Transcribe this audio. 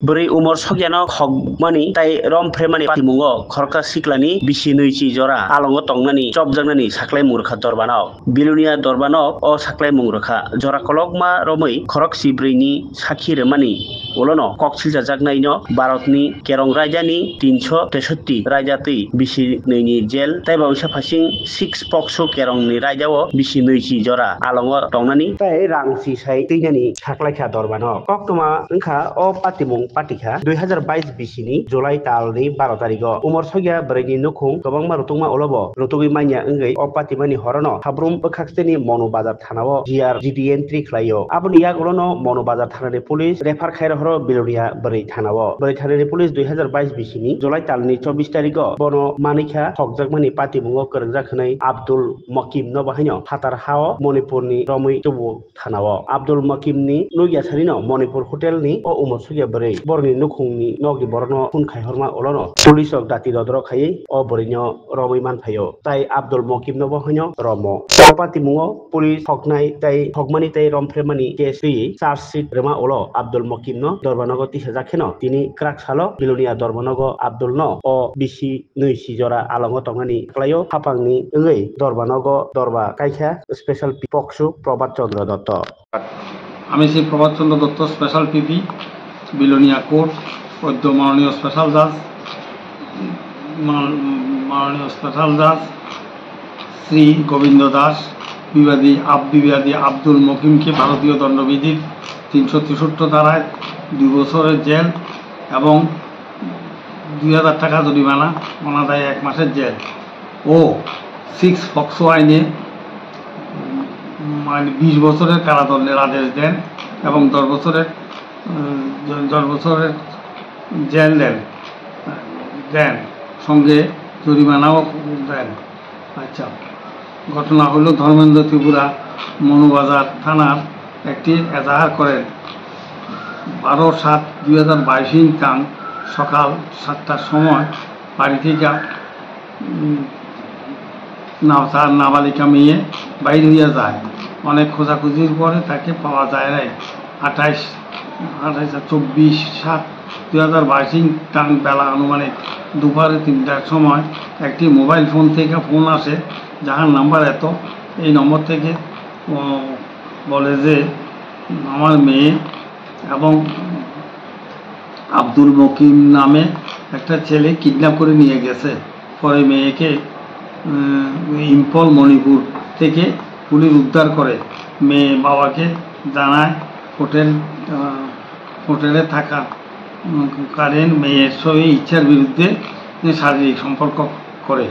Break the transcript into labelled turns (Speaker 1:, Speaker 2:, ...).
Speaker 1: Beri umur sogyano khogmani tai romfremani patimungo khorka siklani bisi noichi jora alongo tongnani chopjangnani saklai murkha dorbanok bilunia dorbanok o saklai mungrakha jora kolokma romoi khorok sibrini sakhi remani olono koksil jajaknai no Bharatni kerong rajani 363 rajatui bisi noini jail tai bawsa phasing 6 pokso kerong ni rajao bisi noichi jora alongo tongnani tai rangsi sai teinani saklaikha dorbanok koktoma wngkha o patimung patika 2022 bisini July talni 12 tariko umor sogya bereni nukhung kobangma rutungma olobo rutugi manya wngoi o patimani horono habrum bwkhaksteni Monu Bazar thanao GRGD entry khlaio aboni yagolono Monu Bazar thanani police refer khaira horo bilunia beri thanao beri thanani police 2022 bisini July talni 24 tariko bono manikha thokjakmani patimungo kwrwngjakhnai Abdul Makim no bahaino hatar hao Manipurni Romui tubu thanao Abdul Makimni nugyasarino Manipur hotel ni o umor sogya beri borni nukhungni nogi borno phun khaihorma olono police ok dati dodro khai o borino romoi manphaio tai Abdul Makim no bahaino romo patimungo police thoknai tai thokmani tai romfremani case ri charge sheet rema olo Abdul Makim no dorbanogo tisajakheno tini krak salo bilunia dorbanogo Abdul no o bisi noisi jora alongo tongani klaio hapangni wngoi dorbanogo dorba kaikha special poksu Prabhat Chandra Dotto
Speaker 2: আমি Shri Prabhat Chandra Datta special PP Belonia court সদ্য মাননীয় special জাজ শ্রী গোবিন্দ দাস বিবাদী আব্দুল মকিমকে ভারতীয় দণ্ডবিধির 363 ধারায় 2 বছরের jail এবং 2000 টাকা জরিমানা অনাদায়ে 1 মাসের জেল ও 6 পক্সো আইনে 20 বছরের কারাদণ্ডের আদেশ দেন এবং 10 বছরের জেল দেন সঙ্গে জরিমানাও দেন। আচ্ছা, ঘটনা হলো ধর্মেন্দ্র ত্রিপুরা মনুবাজার থানার একটি এজাহার করেন 12/7/2022 তাং সকাল 7টার সময় বাড়ি থেকে তার নাবালিকা মেয়ে বাইর হইয়া যায়। অনেক খোঁজাখুঁজির পরে তাকে পাওয়া যায় নাই। 24/7/2022 তাং বেলা আনুমানিক দুপুরে 3টার সময় একটি মোবাইল ফোন থেকে ফোন আসে যাহার নাম্বার এই নম্বর থেকে বলে যে আমার মেয়ে এবং আব্দুল মকিম নামে একটা ছেলে কিডন্যাপ করে নিয়ে গেছে। পরে মেয়েকে ইম্ফল মণিপুর থেকে পুলিশ উদ্ধার করে। মেয়ে বাবাকে জানায় হোটেলে থাকা কারেন মেয়ের সঙ্গে ইচ্ছার বিরুদ্ধে শারীরিক সম্পর্ক করে।